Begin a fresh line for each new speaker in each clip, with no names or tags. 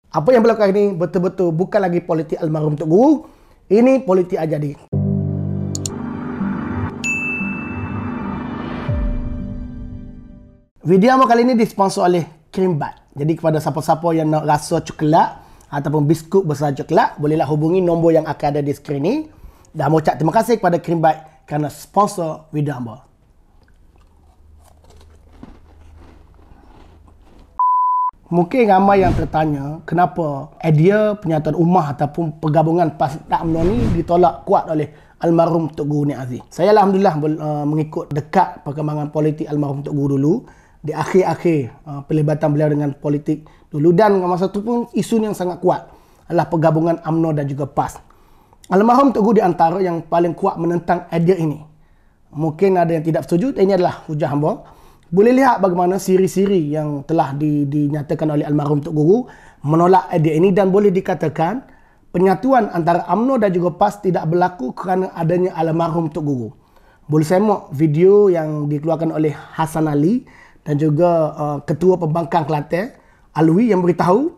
Apa yang berlaku ini betul-betul bukan lagi politik almarhum Tok Guru. Ini politik Ajadi. Video kali ini disponsor oleh Creambat. Jadi kepada siapa-siapa yang nak rasa coklat ataupun biskut berserah coklat, bolehlah hubungi nombor yang akan ada di skrin ini. Dan mengucap terima kasih kepada Creambat kerana sponsor video hamba. Mungkin ramai yang tertanya kenapa idea penyatuan ummah ataupun pergabungan PAS dan UMNO ni ditolak kuat oleh almarhum Tok Guru Nik Aziz. Saya alhamdulillah mengikut dekat perkembangan politik almarhum Tok Guru dulu, di akhir-akhir pelibatan beliau dengan politik dulu, dan masa itu pun isu yang sangat kuat adalah pergabungan UMNO dan juga PAS. Almarhum Tok Guru di antara yang paling kuat menentang idea ini. Mungkin ada yang tidak setuju, ini adalah hujah hamba. Boleh lihat bagaimana siri-siri yang telah dinyatakan oleh almarhum Tok Guru menolak idea ini, dan boleh dikatakan penyatuan antara UMNO dan juga PAS tidak berlaku kerana adanya almarhum Tok Guru. Boleh semak video yang dikeluarkan oleh Hassan Ali dan juga Ketua Pembangkang Kelantan Alwi yang beritahu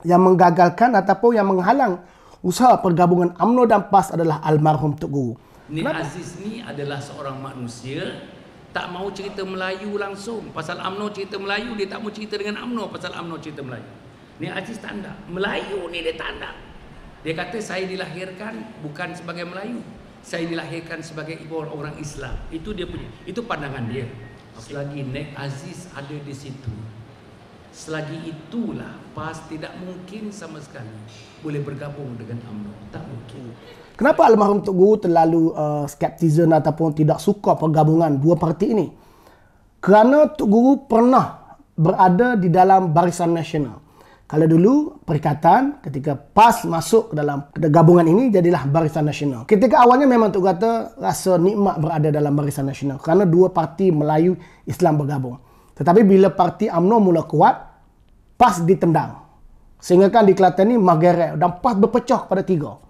yang menggagalkan ataupun yang menghalang usaha pergabungan UMNO dan PAS adalah almarhum Tok Guru.
Nik Aziz ni adalah seorang manusia tak mau cerita Melayu langsung. Pasal UMNO cerita Melayu, dia tak mau cerita dengan UMNO pasal UMNO cerita Melayu. Nik Aziz tak ada. Melayu ni dia tak ada. Dia kata saya dilahirkan bukan sebagai Melayu. Saya dilahirkan sebagai ibu orang Islam. Itu dia punya. Itu pandangan dia. Selagi Nik Aziz ada di situ, selagi itulah PAS tidak mungkin sama sekali boleh bergabung dengan UMNO. Tak mungkin.
Kenapa almarhum Tok Guru terlalu skeptism ataupun tidak suka pergabungan dua parti ini? Kerana Tok Guru pernah berada di dalam Barisan Nasional. Kalau dulu perikatan ketika PAS masuk ke dalam gabungan ini jadilah Barisan Nasional. Ketika awalnya memang Tok Guru kata rasa nikmat berada dalam Barisan Nasional kerana dua parti Melayu Islam bergabung. Tetapi bila parti UMNO mula kuat, PAS ditendang. Sehingga kan di Kelantan ni Mageret dan PAS berpecah pada tiga.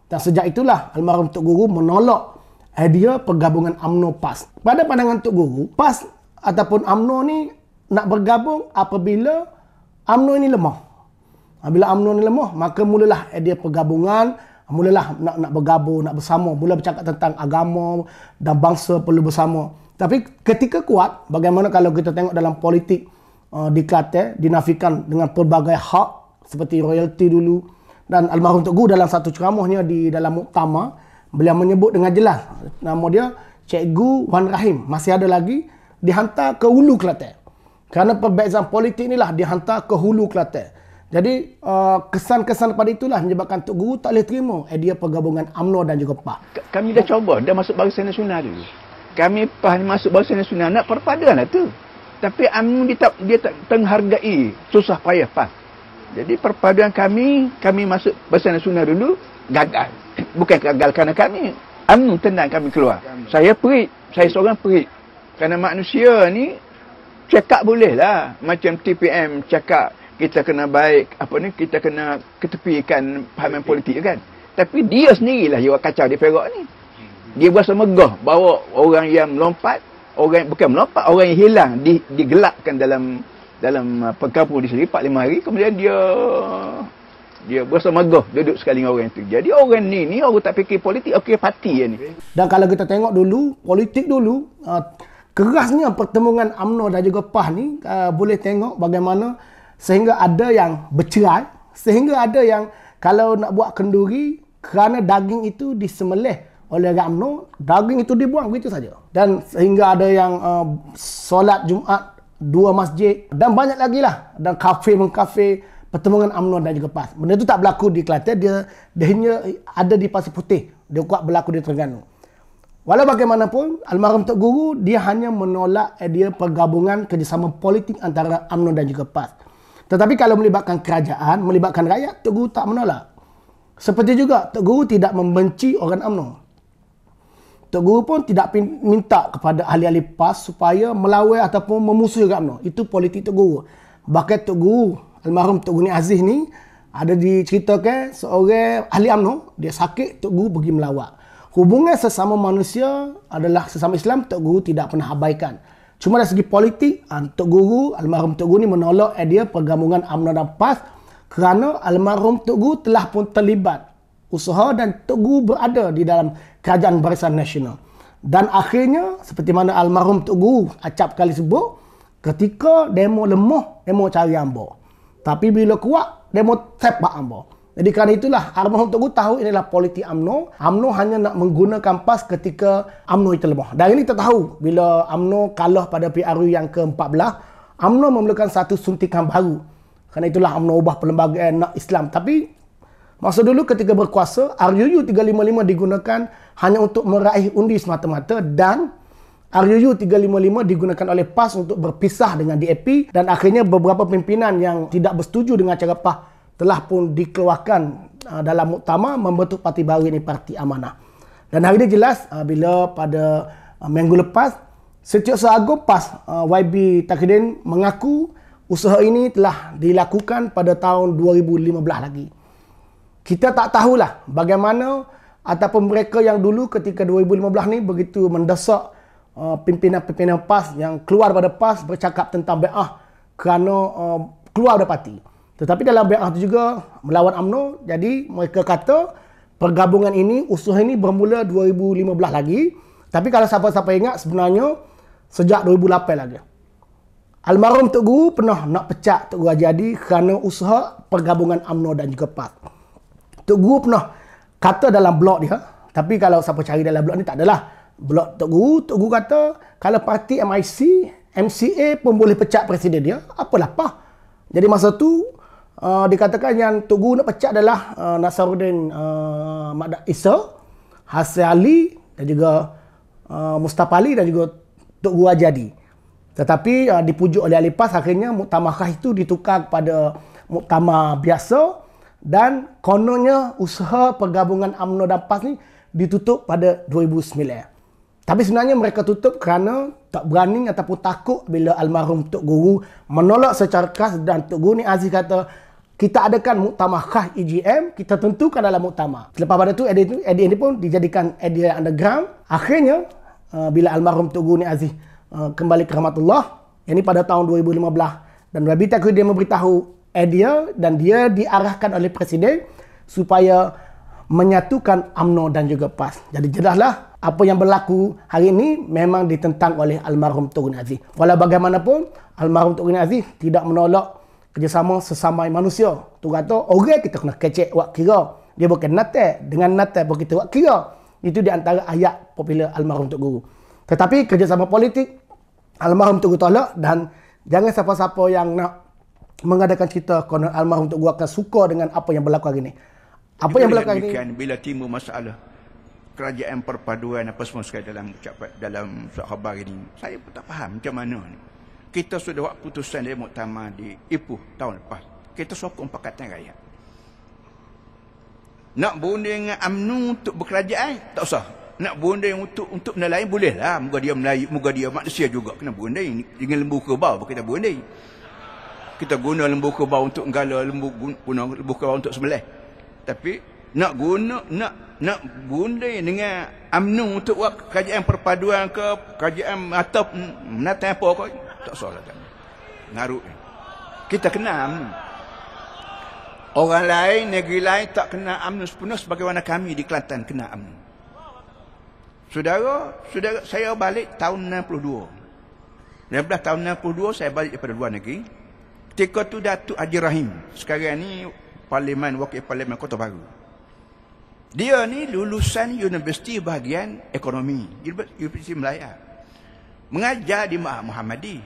Dan sejak itulah almarhum Tok Guru menolak idea pergabungan UMNO PAS. Pada pandangan Tok Guru, PAS ataupun UMNO ni nak bergabung apabila UMNO ini lemah. Bila UMNO ini lemah, maka mulalah idea pergabungan, mulalah nak bergabung, nak bersama, mula bercakap tentang agama dan bangsa perlu bersama. Tapi ketika kuat, bagaimana kalau kita tengok dalam politik di Kelantan, dinafikan dengan pelbagai hak seperti royalty dulu. Dan almarhum Tok Guru dalam satu ceramahnya di dalam muktamar, beliau menyebut dengan jelas nama dia Cikgu Wan Rahim masih ada lagi, dihantar ke Hulu Kelantan. Kerana perbezaan politik inilah dihantar ke Hulu Kelantan. Jadi kesan-kesan pada itulah menyebabkan Tok Guru tak boleh terima idea pergabungan UMNO dan juga PAS.
Kami dah cuba, dah masuk Barisan Nasional dulu. Kami PAS masuk Barisan Nasional nak perpaduan lah tu. Tapi UMNO dia tak menghargai susah payah PAS. Jadi perpaduan kami masuk Barisan Nasional dulu, gagal. Bukan gagal kerana kami. UMNO tendang kami keluar. Saya perit. Saya seorang perit. Kerana manusia ni, cakap boleh lah. Macam TPM cakap, kita kena baik, kita kena ketepikan pahaman politik kan. Tapi dia sendirilah yang kacau di Perak ni. Dia berasa megah bahawa orang yang melompat, bukan melompat, orang yang hilang, digelapkan dalam perkampung di sini 4-5 hari, kemudian dia berasa megah duduk sekali dengan orang itu. Jadi orang ni orang tak fikir politik, okey parti ni.
Dan kalau kita tengok dulu politik dulu, kerasnya pertemuan UMNO dan juga PAS ni, boleh tengok bagaimana sehingga ada yang bercerai, sehingga ada yang kalau nak buat kenduri kerana daging itu disemelih oleh orang UMNO, daging itu dibuang begitu saja. Dan sehingga ada yang solat Jumaat 2 masjid dan banyak lagi lah, dan kafe pertemuan UMNO dan juga PAS. Benda itu tak berlaku di Kelantan, dia hanya ada di Pasir Putih, dia kuat berlaku di Terengganu. Walau bagaimanapun, almarhum Tok Guru dia hanya menolak idea pergabungan kerjasama politik antara UMNO dan juga PAS. Tetapi kalau melibatkan kerajaan, melibatkan rakyat, Tok Guru tak menolak. Seperti juga Tok Guru tidak membenci orang UMNO. Tok Guru pun tidak minta kepada ahli-ahli PAS supaya melawan ataupun memusuhi UMNO. Itu politik Tok Guru. Bahkan Tok Guru, almarhum Tok Guru Nik Aziz ni, ada diceritakan seorang ahli UMNO, dia sakit, Tok Guru pergi melawat. Hubungan sesama manusia adalah sesama Islam, Tok Guru tidak pernah abaikan. Cuma dari segi politik, Tok Guru, almarhum Tok Guru ni menolak idea pergabungan UMNO dan PAS kerana almarhum Tok Guru telah pun terlibat usaha dan Tok Guru berada di dalam Kerajaan Barisan Nasional. Dan akhirnya, seperti mana almarhum Tok Guru acap kali sebut, ketika demo lemah, demo cari ambo. Tapi bila kuat, demo sepak ambo. Jadi kerana itulah almarhum Tok Guru tahu inilah politik UMNO. UMNO hanya nak menggunakan PAS ketika UMNO itu lemah. Dan ini kita tahu bila UMNO kalah pada PRU yang ke-14, UMNO memerlukan satu suntikan baru. Kerana itulah UMNO ubah perlembagaan nak Islam. Tapi masa dulu ketika berkuasa, RUU 355 digunakan hanya untuk meraih undi semata-mata dan RUU 355 digunakan oleh PAS untuk berpisah dengan DAP dan akhirnya beberapa pimpinan yang tidak bersetuju dengan cara PAS telah pun dikeluarkan dalam muktamar membentuk parti baru ini, Parti Amanah. Dan hari ini jelas bila pada minggu lepas Setiausaha Agung PAS YB Takhiruddin mengaku usaha ini telah dilakukan pada tahun 2015 lagi. Kita tak tahulah bagaimana ataupun mereka yang dulu ketika 2015 ni begitu mendesak pimpinan-pimpinan PAS yang keluar daripada PAS bercakap tentang bai'ah kerana keluar dari parti. Tetapi dalam bai'ah itu juga melawan UMNO, jadi mereka kata pergabungan ini, usaha ini bermula 2015 lagi. Tapi kalau siapa-siapa ingat, sebenarnya sejak 2008 lagi. Almarhum Tok Guru pernah nak pecat Tok Guru Haji Hadi kerana usaha pergabungan UMNO dan juga PAS. Tok Guru pernah kata dalam blog dia, tapi kalau siapa cari dalam blog ni tak adalah. Blog Tok Guru kata kalau parti MIC, MCA pun boleh pecat presiden dia, apalah PAS. Jadi masa tu dikatakan yang Tok Guru nak pecat adalah Nasaruddin Madad Isa, Hasan Ali dan juga Mustafa Ali dan juga Tok Guru Haji Hadi. Tetapi dipujuk oleh ahli PAS, akhirnya muktamar khas itu ditukar kepada muktamar biasa dan kononnya usaha pergabungan UMNO dan PAS ni ditutup pada 2009. Tapi sebenarnya mereka tutup kerana tak berani ataupun takut bila almarhum Tok Guru menolak secara keras dan Tok Guru ni Aziz kata kita adakan muktamar khas EGM, kita tentukan dalam muktamar. Selepas pada tu edit ini pun dijadikan edit underground. Akhirnya bila almarhum Tok Guru ni Aziz kembali ke rahmatullah, ini pada tahun 2015 dan YB Takhiruddin dia memberitahu dia dan dia diarahkan oleh presiden supaya menyatukan UMNO dan juga PAS. Jadi jelaslah apa yang berlaku hari ini memang ditentang oleh almarhum Tok Guru Aziz. Walau bagaimanapun almarhum Tok Guru Aziz tidak menolak kerjasama sesama manusia. Tu kata orang kita kena kecek wak kira. Dia bukan natal, dengan natal pun kita wak kira. Itu di antara ayat popular almarhum Tok Guru. Tetapi kerjasama politik almarhum Tok Guru tolak dan jangan siapa-siapa yang nak mengadakan cerita kerana almarhum Tok Guru akan suka dengan apa yang berlaku hari ini. Apa yang berlaku hari ini?
Bila timbul masalah kerajaan perpaduan apa semua sekali dalam surat khabar ini, saya pun tak faham macam mana ni. Kita sudah buat putusan dari muktamar di Ipoh tahun lepas. Kita sokong Pakatan Rakyat. Nak berunding dengan UMNO untuk berkerajaan, tak usah. Nak berunding untuk benda lain, bolehlah. Moga dia Melayu, moga dia manusia juga kena berunding. Dengan lembu kerbau pun kita berunding. Kita guna lembu kerbau untuk menggala, guna lembu kerbau untuk sembelih. Tapi nak berunding dengan UMNO untuk buat kerajaan perpaduan ke kerajaan atau menatang apa kau, tak salah tak. Ngarut. Kita kena UMNO. Orang lain, negeri lain tak kena UMNO sepenuh sebagaimana kami di Kelantan kena UMNO. Saudara, saya balik tahun 62. 19 tahun 62 saya balik daripada luar negeri. Ketika tu Datuk Haji Rahim, sekarang ni Wakil Parlimen Kota Baru. Dia ni lulusan Universiti Bahagian Ekonomi, Universiti Melaya. Mengajar di Ma'had Muhammadi.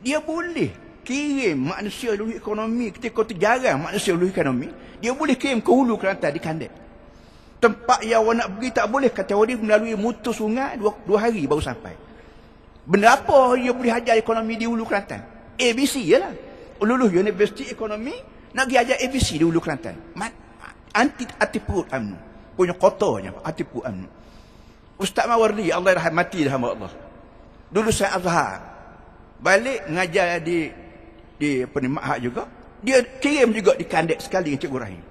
Dia boleh kirim manusia luluh ekonomi, ketika tu jarang manusia luluh ekonomi, dia boleh kirim ke Hulu Kelantan di Kandet. Tempat yang awak nak pergi tak boleh, kata dia melalui mutu sungai 2 hari baru sampai. Benda apa dia boleh ajar ekonomi di Hulu Kelantan? ABC je lah. Luluh Universiti Ekonomi nak pergi ajar ABC di Hulu Kelantan. Anti-put UMNO. Punya kotornya anti-put UMNO. Ustaz Mawardi, Allah rahmati dah hamba Allah. Dulu saya Azhar. Balik mengajar di Ma'had juga. Dia kirim juga di Kandet sekali dengan Cikgu Rahim.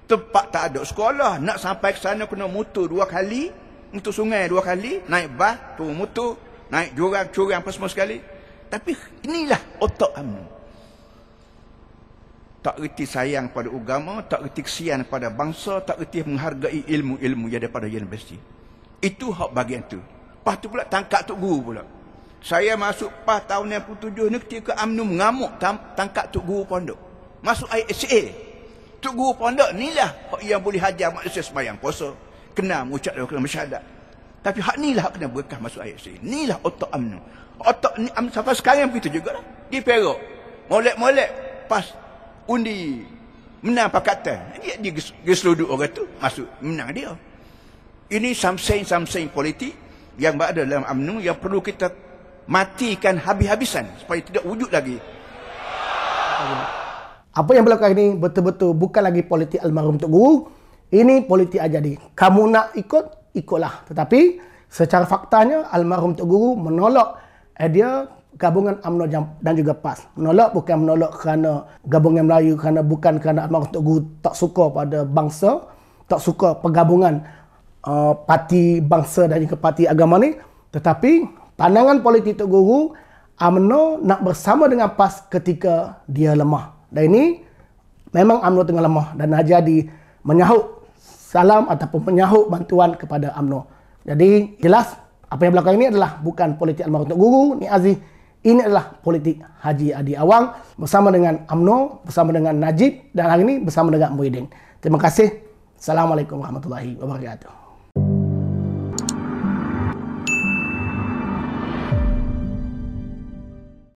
Tempat tak ada sekolah. Nak sampai ke sana kena mutu 2 kali. Mutu sungai 2 kali. Naik bas, turun mutu. Naik jurang-curang apa semua sekali. Tapi inilah otak UMNO. tak reti sayang pada agama, tak reti kesian pada bangsa, tak reti menghargai ilmu-ilmu yang daripada universiti. Itu hak bagian tu. Lepas tu pula tangkap Tok Guru pula. Saya masuk PAS tahun 97 ni ketika UMNO mengamuk tangkap Tok Guru Pondok. Masuk ISA. Tok Guru Pondok ni lah hak yang boleh hajar manusia sembahyang puasa. Kena mengucap dan kena bersyahadat. Tapi hak ni lah hak kena berkah masuk ISA. Ni lah otak UMNO. Otak ni sampai sekarang begitu juga lah. Di Perak. Molek-molek PAS undi menang pakatan. Dia seluduk orang tu masuk menang dia. Ini samseng politik yang berada dalam UMNO yang perlu kita matikan habis-habisan supaya tidak wujud lagi.
Apa yang berlaku ini betul-betul bukan lagi politik almarhum Tok Guru. Ini politik Ajadi. Kamu nak ikut, ikutlah. Tetapi secara faktanya almarhum Tok Guru menolak idea gabungan UMNO dan juga PAS. Menolak bukan menolak kerana gabungan Melayu, kerana bukan kerana almarhum Tok Guru tak suka pada bangsa, tak suka pergabungan parti bangsa dan juga parti agama ni. Tetapi pandangan politik Tok Guru, UMNO nak bersama dengan PAS ketika dia lemah. Dan ini memang UMNO tengah lemah dan Ajadi menyahut salam ataupun menyahut bantuan kepada UMNO. Jadi jelas apa yang berlaku ini adalah bukan politik almarhum Tok Guru Nik Aziz. Ini adalah politik Haji Adi Awang bersama dengan UMNO, bersama dengan Najib dan hari ini bersama dengan Muhyiddin. Terima kasih. Assalamualaikum warahmatullahi wabarakatuh.